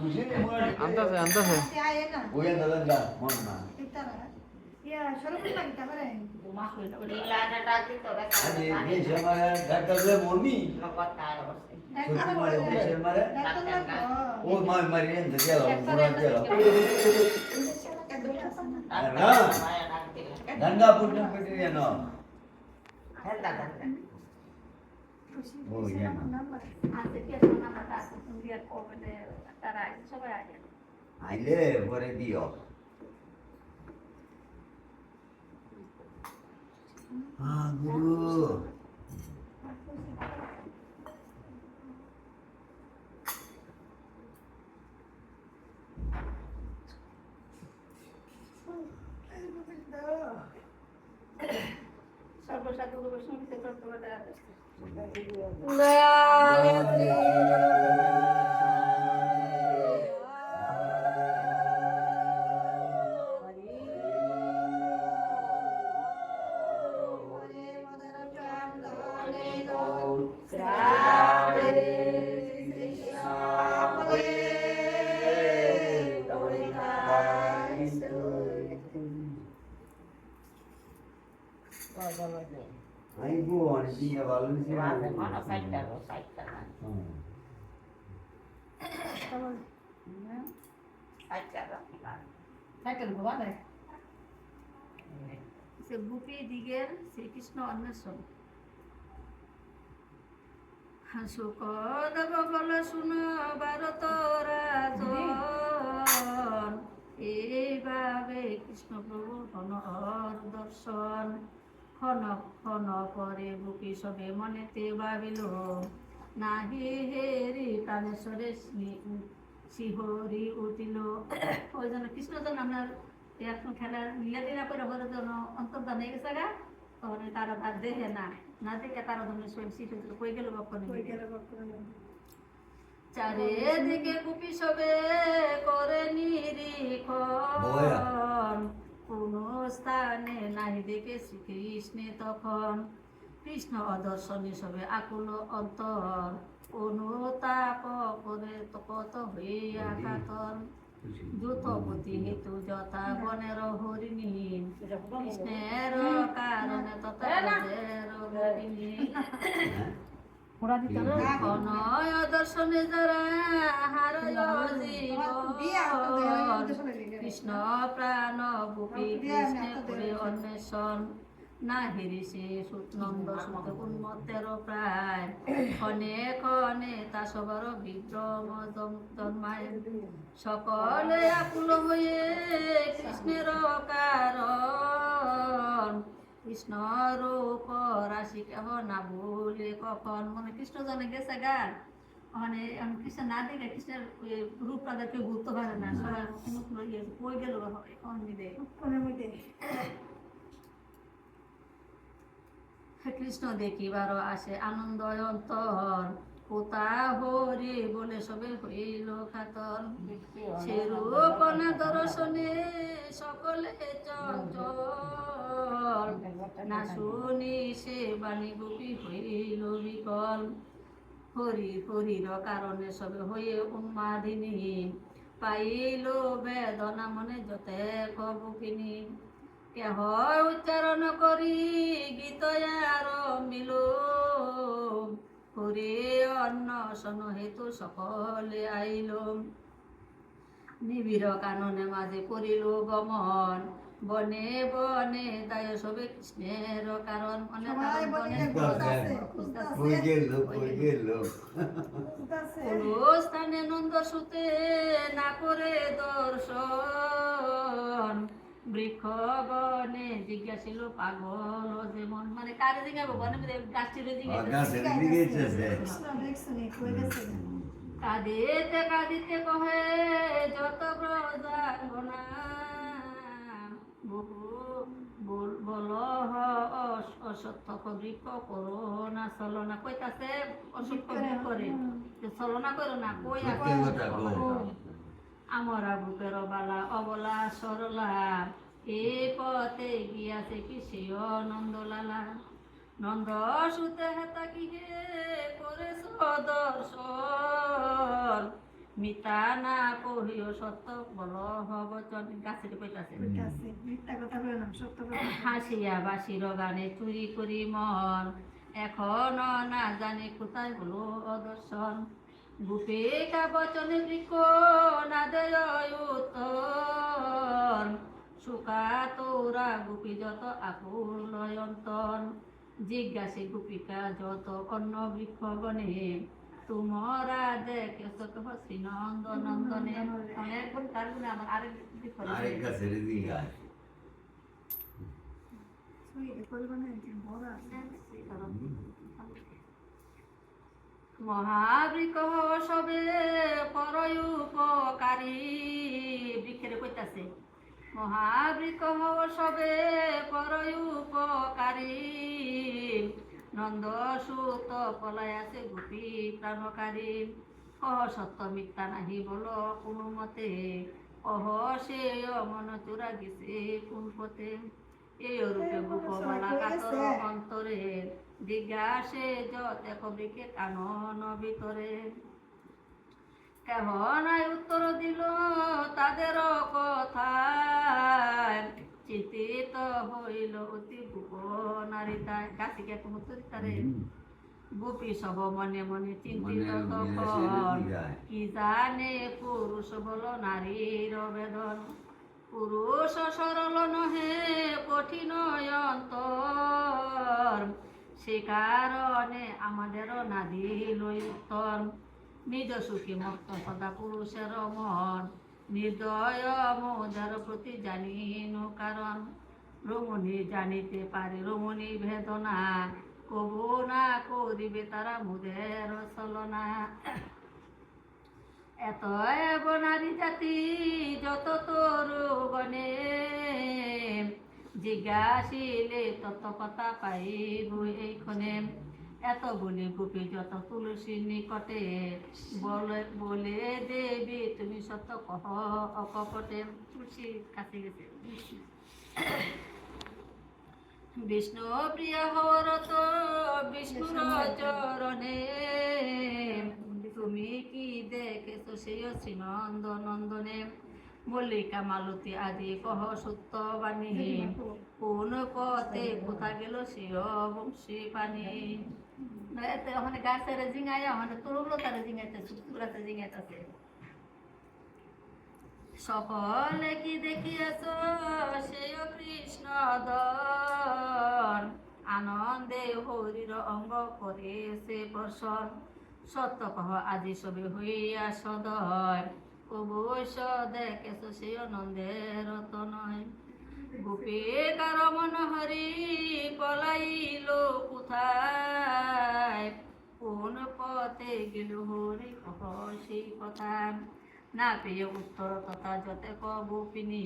तुझे Antas ya, antas ya. Voy a andar la mamá. Ani ini siapa ya? Daktar le murni. Suci mare, besar mare. Oh, mari yang terjadi, murah terjadi. Nah, danda punya petri ya no. Oh iya. Aile, boleh dia. Ah, guru. Ibu, ini ya balu sih. Mana fighter. Gopi দিগের শ্রীকৃষ্ণ অন্বেষণ সুখদেব বলে শুনো ভারত রাজন এইভাবে কৃষ্ণ প্রভু Honor দর্শন ক্ষণ ক্ষণ করে বুকি সবে মনেতে ভাবিল নাহি হেরি প্রাণেশ্বরে শিহরি উঠিল ওই জন্য কৃষ্ণ জন আপনার এখন খেলার মিলাদি না করে ওদের জন্য অন্তর্ধান হয়ে গেছে গা তখন তারা তার দেখে না দেখে তারা জন্য শরীর শিশু কই গেল বক্ষণে চারিদিকে গুপি সবে করে নিরীক্ষণ কোন স্থানে নাহি দেখে শ্রীকৃষ্ণে তখন কৃষ্ণ অদর্শনে সবে আকুল অন্তর অনুতাপ করে কত হইয়া কাতর দ্রুতগতি হেতু যথা বনের হরিণী কৃষ্ণের কারণে তথা হরিণী অনয় দর্শনে যারা হারয় জীবন কৃষ্ণ প্রাণ গোপী কৃষ্ণে করে অন্বেষণ না হেরিছে সুতনন্দ সুত উন্মত্তের প্রায় ক্ষণে ক্ষণে তা সবার বিক্রম জন্মায় সকলে আকুল হয়ে কৃষ্ণের কারণ কৃষ্ণ রূপ রাশি কেহ না বলে কখন মনে কৃষ্ণ জনে গেছে গান মানে কৃষ্ণ না দেখে কৃষ্ণের রূপ তাদেরকে ঘুরতে পারে না সবাই কই গেল কৃষ্ণ দেখিবার আসে আনন্দ অন্তর কোথা হরি বলে সবে হইল খাতর সে রূপ না দর্শনে সকলে চঞ্চল না শুনি সে বাণী গোপী হইল বিকল হরির কারণে সবে হয়ে উন্মাদিনী পাইল বেদনা মনে যতে কবুকিনী কেহ উচ্চারণ করি গীতয়ার মিল হরে অন্বেষণ হেতু সকলে আইল নিবিড় কাননে মাঝে করিল গমন বনে বনে দায় সবে কৃষ্ণের কারণ মনে স্থানে নন্দ সুতে না করে দর্শন বৃক্ষ বনে জিজ্ঞাসিল পাগল যেমন মানে কারে জিজ্ঞাবো বনে গাছটির কাঁদিতে কাঁদিতে কহে যত ব্রজাঙ্গনা বহু বল অসত্য বৃক্ষ করো না চলনা কইতাছে অসত্য করে চলনা করো না কই আমরা বুকের বালা অবলা সরলা এ পথে গিয়াছে কি সে নন্দলালা নন্দ সুতে হেতা কি হে করে দর্শন মিতা না কহিও সত্য বল বচন গাছের কইতাছে হাসিয়া বাসির গানে চুরি করি মন এখনো না জানি কোথায় হলো অদর্শন গোপিকা বচনে বৃক্ষ না দেয় উত্তর সুকা তোরা গোপী যত আকুল অন্তন জিজ্ঞাসে গোপিকা যত অন্য বৃক্ষ গণে তোমরা দেখেছ তো শ্রী নন্দ নন্দনে অনেকক্ষণ তার গুণে আমার আরেক বৃক্ষ আরেক গাছের দিকে আছে। মহাবৃক্ষ সবে পরোপকারী বৃক্ষের কইতাছে মহাবৃক্ষ সবে পরোপকারী নন্দ সুত পলাই আছে গোপী প্রাণকারী কহ সত্য মিথ্যা নাহি বলো কোনো মতে কহ সে মন চূড়া গেছে কোন পথে এই রূপে বুক বলা কাতর অন্তরে জিজ্ঞাসে যতে কবিকে কানন ভিতরে কেহ নাই উত্তর দিল তাদের কথা চিন্তিত হইল অতি বুক নারিতায় কাশিকে কোন উত্তরিতারে গোপী সব মনে মনে চিন্তিত তখন কি জানে পুরুষ বল নারীর বেদন পুরুষ সরল নহে কঠিন অন্তর সে কারণে আমাদেরও না দিল উত্তর নিজ সুখী মুক্ত সদা পুরুষের মন নির্দয় মোদের প্রতি জানিন কারণ রমণী জানিতে পারে রমণী বেদনা কবু না করিবে তারা মুদের চলনা এত নারী জাতি যত তরু গণে জিজ্ঞাসিলে তত কথা পাইব এইক্ষণে এত বলি গোপী যত তুলসীর নিকটে বলে দেবী তুমি সত্য কহ অকপটে তুলসী কাছে গেছে বিষ্ণু প্রিয় হরত বিষ্ণুর চরণে তুমি কি দেখেছো সেই শ্রীনন্দ নন্দনে মল্লিকা মালতী আদি কহ সত্য বাণী কোন পথে কোথা গেল সে বংশী পানি ওখানে গাছের জিঙায় ওখানে তরুলতার জিঙাইতেছে গাছের জিঙাইতেছে সকলে কি দেখিয়াছ সেই কৃষ্ণ দন আনন্দে হরির অঙ্গ করেছে বর্ষণ সত্য কহ আজি সবে হইয়া সদয় অবশ্য দেখেছ সেই আনন্দের নয় গোপী কার মন হরি পলাইল কোথায় কোন পথে গেল হরি কহ সেই কথা না পেয়ে উত্তর তথা যতে কবিনী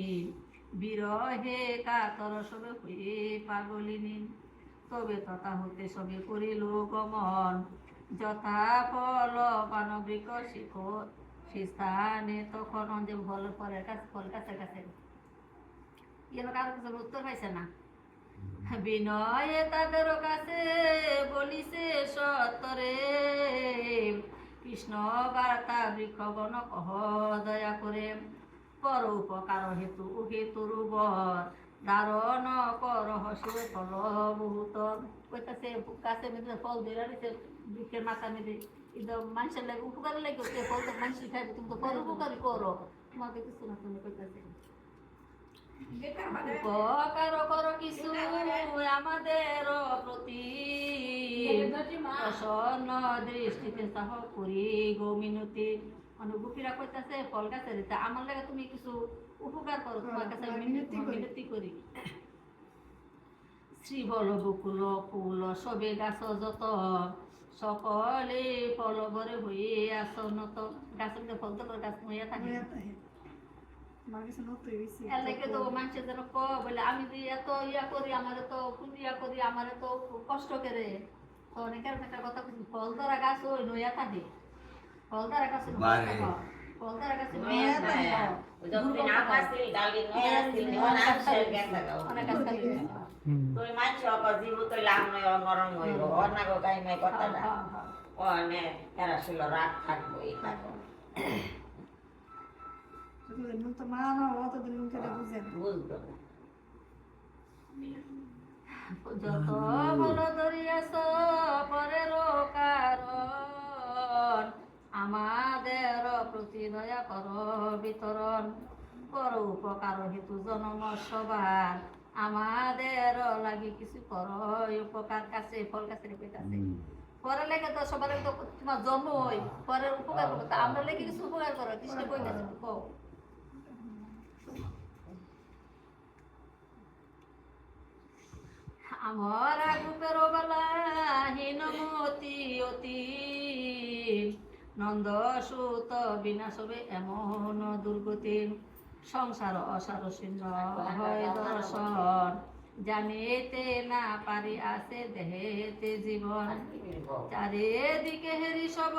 বিরহে কাতর সবে হয়ে পাগলিনী তবে তথা হতে সবে করিল গমন যথা ফল বানবৃক শিখ সে স্থানে তখন যে ফল পরের কাছে ফল কাছে কাছে কারো কাছে উত্তর পাইছে না বিনয়ে তাদের কাছে বলিছে সত্তরে কৃষ্ণ বার্তা বৃক্ষগণ কহ দয়া করে পর উপকার হেতু হেতুরুবর ধারণ কর হসে ফল বহুত কইতাছে গাছে মেয়েদের ফল দিয়ে রাখছে বৃক্ষের মাথা মেয়েদের একদম মানুষের লাগে উপকার লাগে ফল তো মানুষ খাইবে তুমি তো পর উপকারই করো তোমাকে কিছু না তুমি কইতাছে উপকার করো কিছু আমাদের প্রতি প্রসন্ন দৃষ্টিতে সাহ করি গো মিনতি অনুভূতিরা কইতাছে ফল গাছে দিতে আমার লাগে তুমি কিছু উপকার করো তোমার কাছে মিনতি করি শ্রী বল বকুল ফুল সবে গাছ যত সকলে ফল ভরে হয়ে আসনত গাছের ফল তো গাছ হইয়া থাকে এলাকে তো মানুষের যেন বলে আমি যে এত ইয়া করি আমার তো ইয়া করি আমার তো কষ্ট করে তো অনেকের একটা কথা ফল ধরা গাছ ওই নইয়া থাকে ফল ধরা গাছ ফল ধরা গাছ তুই মাছ জীব তো লাভ নয় মরণ হইব অনাগো গাই নাই কথা এরা ছিল রাগ থাকবো এই থাকবো যতদিন তো মা না অতদিন মুখে বুঝেন বুঝতো না। যত বল ধরিয়াছ পরের কারণ, আমাদের প্রতি দয়া কর বিতরণ, কর উপকার হেতু জনম সবার, আমাদের লাগি কিছু কর উপকার। কাছে ফল কাছে কইতাছে পরের লেগে তো সবার তো তোমার জন্ম হই পরের উপকার করতে, আমরা লেগে কিছু উপকার করো কৃষ্ণ কইতাছে কও। আমার রূপের বেলা হীনমতি অতি, নন্দ সুত বিনাশবে এমন দুর্গতি, সংসার অসার শূন্য হয় দর্শন, জানিতে না পারি আছে দেহেতে জীবন, চারিদিকে হেরি সব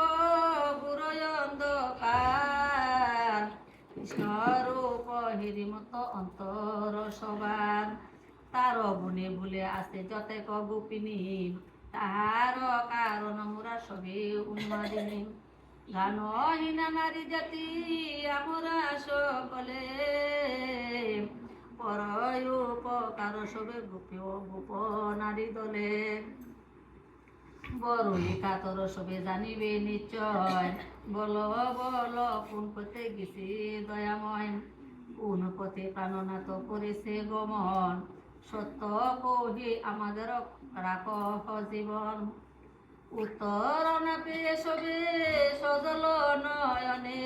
বুড়য় অন্ধকার, কৃষ্ণ রূপ হেরি মতো অন্তর সবার, তার গুণে ভুলে আছে যতেক গোপিনী, তাহার কারণ মোরা সবে উন্মাদিনী, গানহীনা নারী জাতি আমরা সকলে, পরয় উপকার সবে গোপী গোপ নারী দলে, বড়ই কাতর সবে জানিবে নিশ্চয়, বল বল কোন পথে গেছে দয়াময়, কোন পথে প্রাণনাথ করেছে গমন, সত্য কহি আমাদের রাখ জীবন, উত্তর না পেয়ে সবে সজল নয়নে,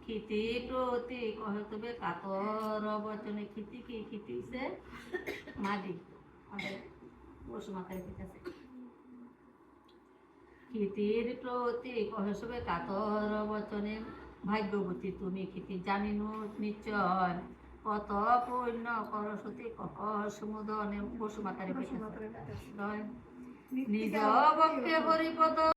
ক্ষিতি প্রতি কহে তবে কাতর বচনে। ক্ষিতি কি ক্ষিতিছে মাদি আমাদের পশু মাথায় পিঠাছে, ক্ষিতির প্রতি কহে সবে কাতর বচনে, ভাগ্যবতী তুমি ক্ষিতি জানিনু নিশ্চয়, কত পুণ্য কর সতী কহ সমুদনে। পশু মাতারে পিঠাছে নিজ বক্ষে হরিপদ